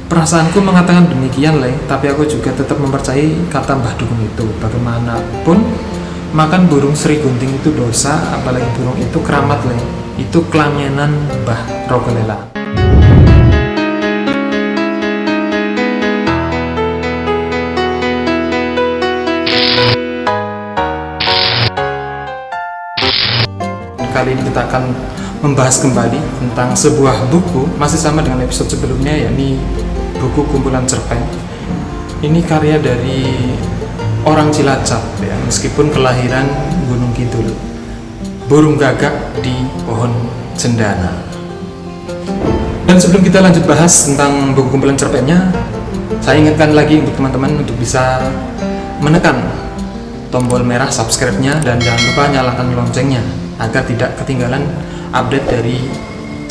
Perasaanku mengatakan demikian, Le, tapi aku juga tetap mempercayai kata Mbah Dukun itu. Bagaimanapun, makan burung seri gunting itu dosa, apalagi burung itu keramat, Le. Itu kelangenan Mbah Rogolela. Kali ini kita akan membahas kembali tentang sebuah buku, masih sama dengan episode sebelumnya, yakni buku kumpulan cerpen. Ini karya dari orang Cilacap, ya, meskipun kelahiran Gunung Kidul. Burung Gagak di Pohon Cendana. Dan sebelum kita lanjut bahas tentang buku kumpulan cerpennya, saya ingatkan lagi untuk teman-teman untuk bisa menekan tombol merah subscribe-nya dan jangan lupa nyalakan loncengnya agar tidak ketinggalan update dari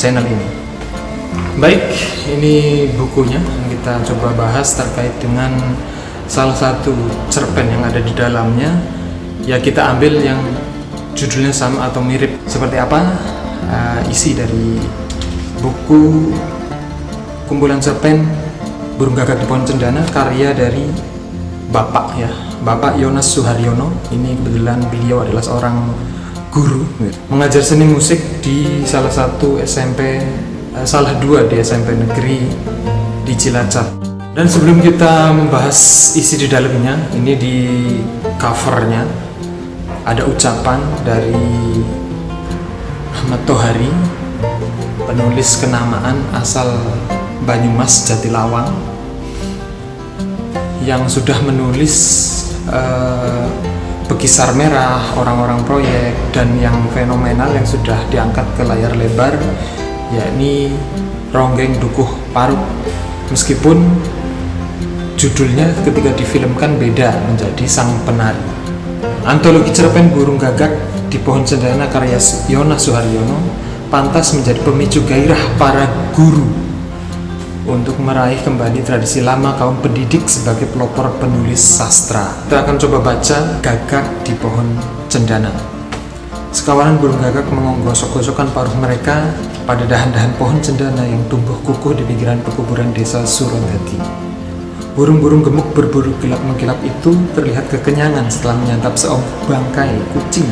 channel ini. Baik, ini bukunya yang kita coba bahas terkait dengan salah satu cerpen yang ada di dalamnya. Ya, kita ambil yang judulnya sama atau mirip. Seperti apa isi dari buku kumpulan cerpen Burung Gagak di Pohon Cendana, karya dari Bapak Yonas Suharyono. Ini kebetulan beliau adalah seorang guru mengajar seni musik di salah satu SMP, salah dua di SMP negeri di Cilacap. Dan sebelum kita membahas isi di dalamnya, ini di covernya ada ucapan dari Ahmad Tohari, penulis kenamaan asal Banyumas Jatilawang, yang sudah menulis Bekisar Merah, Orang-orang Proyek, dan yang fenomenal yang sudah diangkat ke layar lebar, yakni Ronggeng Dukuh Parut. Meskipun judulnya ketika difilmkan beda, menjadi Sang Penari. Antologi cerpen Burung Gagak di Pohon Cendana karya Yonas Suharyono pantas menjadi pemicu gairah para guru untuk meraih kembali tradisi lama kaum pendidik sebagai pelopor penulis sastra. Kita akan coba baca Gagak di Pohon Cendana. Sekawanan burung gagak menggosok-gosokkan paruh mereka pada dahan-dahan pohon cendana yang tumbuh kukuh di pinggiran pekuburan desa Surondati. Burung-burung gemuk berburu kilap-mengkilap itu terlihat kekenyangan setelah menyantap seobangkai kucing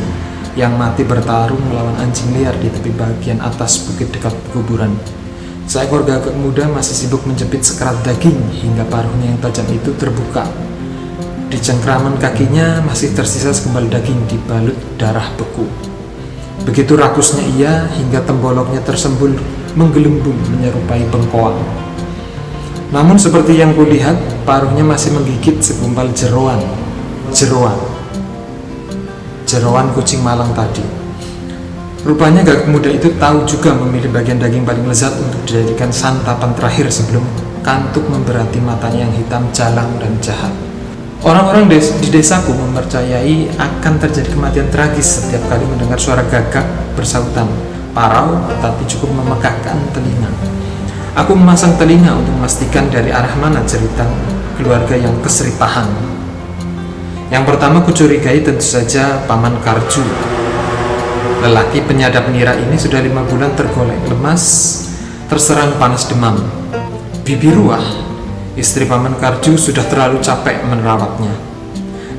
yang mati bertarung melawan anjing liar di tepi bagian atas bukit dekat pekuburan. Seekor gagak muda masih sibuk menjepit sekerat daging hingga paruhnya yang tajam itu terbuka. Di cengkraman kakinya masih tersisa sekembal daging dibalut darah beku. Begitu rakusnya ia hingga temboloknya tersembul menggelembung menyerupai bengkoang. Namun seperti yang kulihat, paruhnya masih menggigit segumpal jeroan kucing malang tadi. Rupanya gagak muda itu tahu juga memilih bagian daging paling lezat untuk dijadikan santapan terakhir sebelum kantuk memberati matanya yang hitam, jalang, dan jahat. Orang-orang di desaku mempercayai akan terjadi kematian tragis setiap kali mendengar suara gagak bersautan, parau tapi cukup memegahkan telinga. Aku memasang telinga untuk memastikan dari arah mana cerita keluarga yang keseripahan. Yang pertama kucurigai tentu saja Paman Karju. Lelaki penyadap nira ini sudah 5 bulan tergolek lemas, terserang panas demam. Bibi Ruah, istri Paman Karju, sudah terlalu capek merawatnya.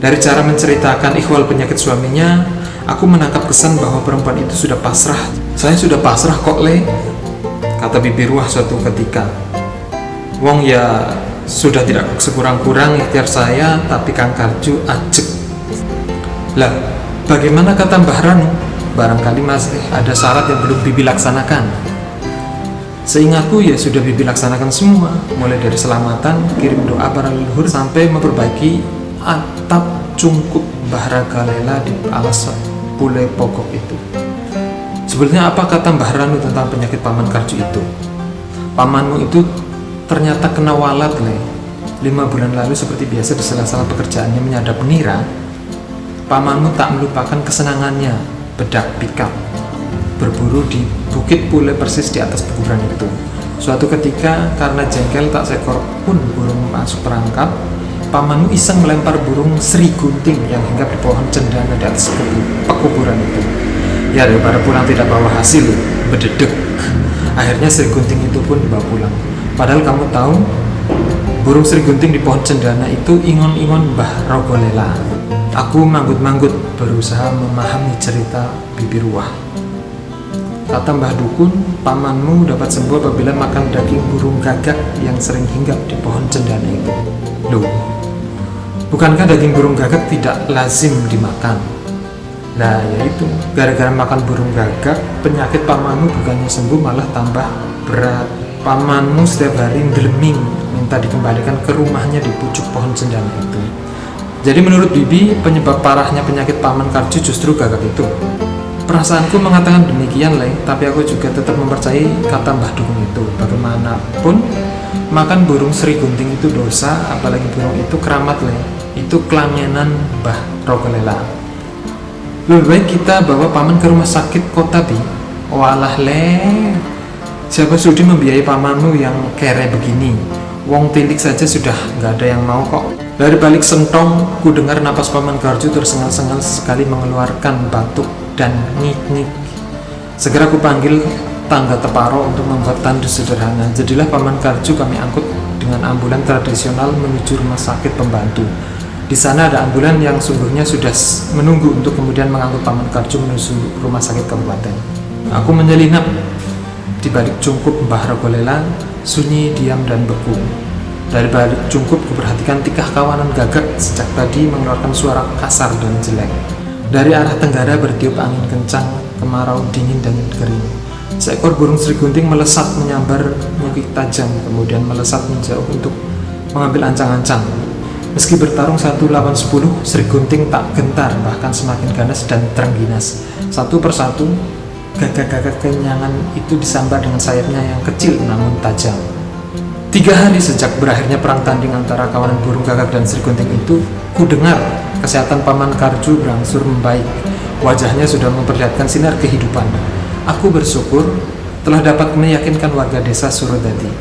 Dari cara menceritakan ihwal penyakit suaminya, aku menangkap kesan bahwa perempuan itu sudah pasrah. Saya sudah pasrah kok, Le, kata Bibi Ruah suatu ketika. Wong ya sudah tidak sekurang-kurang ikhtiar saya, tapi Kang Karju ajek. Lah, bagaimana kata Mbah Ranu? Barangkali masih ada syarat yang belum Bibi laksanakan. Seingatku ya sudah Bibi laksanakan semua, mulai dari selamatan, kirim doa para leluhur, sampai memperbaiki atap cungkup Mbah Rogolela di alas Pule Pokok itu. Sebetulnya apa kata Mbah Ranu tentang penyakit Paman Karju itu? Pamanmu itu ternyata kena walat, Le. 5 bulan lalu seperti biasa di sela-sela pekerjaannya menyadap nira, pamanmu tak melupakan kesenangannya bedak pikap berburu di bukit Pule persis di atas pekuburan itu. Suatu ketika karena jengkel tak seekor pun burung masuk perangkap, pamanmu iseng melempar burung seri gunting yang hinggap di pohon cendana di atas pekuburan itu. Ya, daripada pulang tidak bawa hasil, bededek. Akhirnya seri gunting itu pun dibawa pulang. Padahal kamu tahu, Burung Srigunting di pohon cendana itu ingon-ingon Mbah Rogolela. Aku manggut-manggut berusaha memahami cerita Bibi Ruah. Kata Mbah Dukun, pamanmu dapat sembuh apabila makan daging burung gagak yang sering hinggap di pohon cendana itu. Loh, bukankah daging burung gagak tidak lazim dimakan? Nah, yaitu gara-gara makan burung gagak, penyakit pamanmu bukannya sembuh malah tambah berat. Pamanmu setiap hari ndeleming minta dikembalikan ke rumahnya di pucuk pohon cendana itu. Jadi menurut Bibi, penyebab parahnya penyakit Paman Karju justru gagak itu. Perasaanku mengatakan demikian, Le, tapi aku juga tetap mempercayai kata Mbah Dukun itu. Bagaimanapun, makan burung Srigunting itu dosa, apalagi burung itu keramat, Le. Itu kelangenan Mbah Rogolela. Lebih baik kita bawa Paman ke rumah sakit kota, Bi. Walah, Le. Siapa sudi membiayai pamanmu yang kere begini? Wong tilik saja sudah nggak ada yang mau kok. Dari balik sentong, ku dengar napas Paman Karju tersengal-sengal sekali mengeluarkan batuk dan ngik-ngik. Segera ku panggil tangga Teparo untuk membuat tandus sederhana. Jadilah Paman Karju kami angkut dengan ambulan tradisional menuju rumah sakit pembantu. Di sana ada ambulan yang sungguhnya sudah menunggu untuk kemudian mengangkut Paman Karju menuju rumah sakit kabupaten. Aku menyelinap di balik cungkup Mbah Rogolela, sunyi, diam, dan beku. Dari balik cungkup kuperhatikan tikah kawanan gagak sejak tadi mengeluarkan suara kasar dan jelek. Dari arah tenggara bertiup angin kencang, kemarau dingin dan kering. Seekor burung Srigunting melesat menyambar nyukik tajam, kemudian melesat menjauh untuk mengambil ancang-ancang. Meski bertarung 1 lawan 10, Srigunting tak gentar, bahkan semakin ganas dan terengginas. Satu persatu, gagak-gagak kenyangan itu disambar dengan sayapnya yang kecil namun tajam. 3 hari sejak berakhirnya perang tanding antara kawanan burung gagak dan Srigunting itu, ku dengar kesehatan Paman Karju berangsur membaik. Wajahnya sudah memperlihatkan sinar kehidupan. Aku bersyukur telah dapat meyakinkan warga desa Surodadi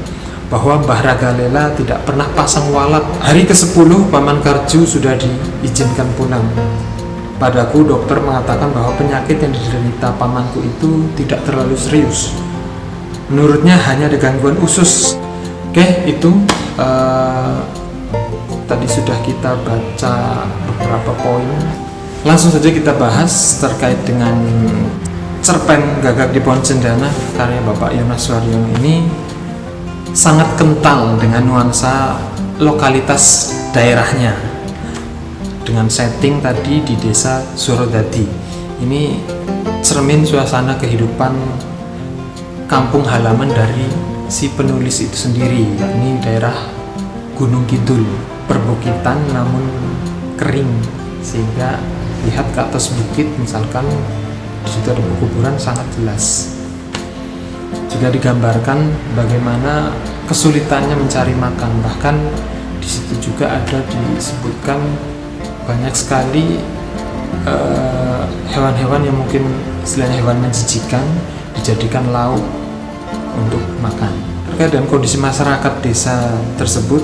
bahwa Mbah Rogolela tidak pernah pasang walat. Hari ke-10 Paman Karju sudah diizinkan pulang. Padaku, dokter mengatakan bahwa penyakit yang diderita pamanku itu tidak terlalu serius. Menurutnya hanya ada gangguan usus. Oke, itu tadi sudah kita baca beberapa poin. Langsung saja kita bahas terkait dengan cerpen Gagak di Pohon Cendana karya Bapak Yonas Suharyono ini. Sangat kental dengan nuansa lokalitas daerahnya, dengan setting tadi di desa Surodadi. Ini cermin suasana kehidupan kampung halaman dari si penulis itu sendiri. Ini daerah Gunung Kidul, perbukitan namun kering, sehingga lihat ke atas bukit misalkan di situ ada kuburan sangat jelas. Juga digambarkan bagaimana kesulitannya mencari makan, bahkan di situ juga ada disebutkan banyak sekali hewan-hewan yang mungkin istilahnya hewan menjijikan dijadikan lauk untuk makan. Terkait dengan kondisi masyarakat desa tersebut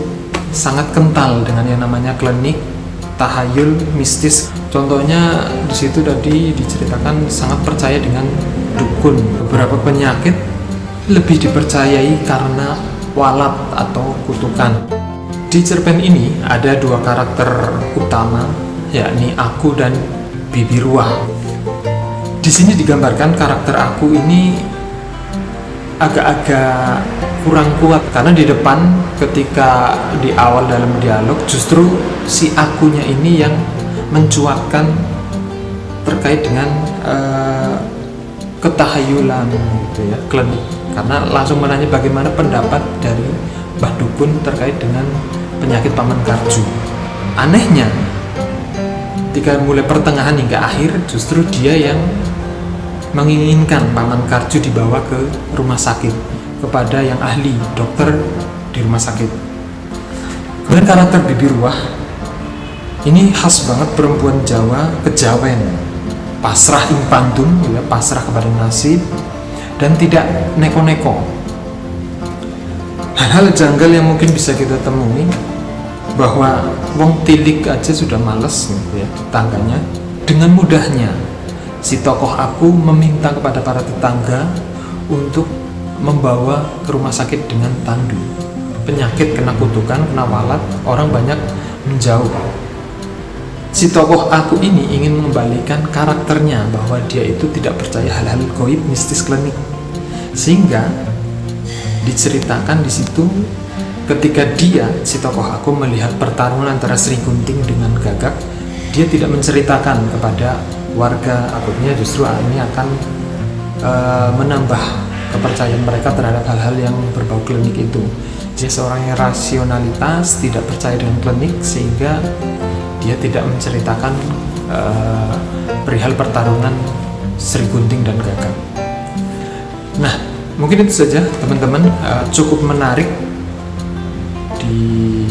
sangat kental dengan yang namanya klinik, tahayul, mistis. Contohnya di situ tadi diceritakan sangat percaya dengan dukun. Beberapa penyakit lebih dipercayai karena walat atau kutukan. Di cerpen ini ada 2 karakter utama, yakni Aku dan Bibi Ruah. Di sini digambarkan karakter Aku ini agak-agak kurang kuat karena di depan ketika di awal dalam dialog justru si Akunya ini yang mencuatkan terkait dengan ketahayulan gitu ya, klinik. Karena langsung menanya bagaimana pendapat dari Mbah Dukun terkait dengan penyakit Paman Karju. Anehnya, ketika mulai pertengahan hingga akhir justru dia yang menginginkan Paman Karju dibawa ke rumah sakit kepada yang ahli dokter di rumah sakit. Kemudian karakter Bibi Ruah ini khas banget perempuan Jawa, kejawen, pasrah ing pantun, ya, pasrah kepada nasib dan tidak neko-neko. Hal-hal janggal yang mungkin bisa kita temui, bahwa wong tilik aja sudah males gitu ya, tetangganya. Dengan mudahnya si tokoh Aku meminta kepada para tetangga untuk membawa ke rumah sakit dengan tandu. penyakit, kena kutukan, kena walat, orang banyak menjauh. Si tokoh aku ini ingin mengembalikan karakternya bahwa dia itu tidak percaya hal-hal gaib, mistis, klinik, sehingga diceritakan di situ ketika si tokoh aku melihat pertarungan antara Sri Gunting dengan Gagak, dia tidak menceritakan kepada warga akutnya, justru ini akan menambah kepercayaan mereka terhadap hal-hal yang berbau klinik itu. Dia seorang yang rasionalitas, tidak percaya dengan klinik, sehingga dia tidak menceritakan perihal pertarungan Sri Gunting dan Gagak. Nah, mungkin itu saja teman-teman, cukup menarik di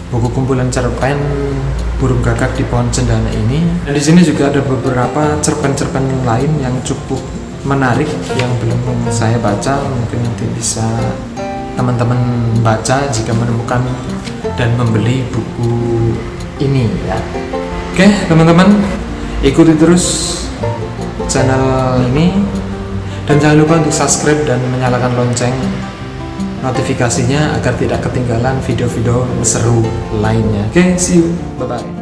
buku kumpulan cerpen Burung Gagak di Pohon Cendana ini. Dan di sini juga ada beberapa cerpen-cerpen lain yang cukup menarik yang belum saya baca. Mungkin nanti bisa teman-teman baca jika menemukan dan membeli buku ini ya. Oke teman-teman, ikuti terus channel ini dan jangan lupa untuk subscribe dan menyalakan lonceng notifikasinya agar tidak ketinggalan video-video seru lainnya. Oke, see you, bye bye.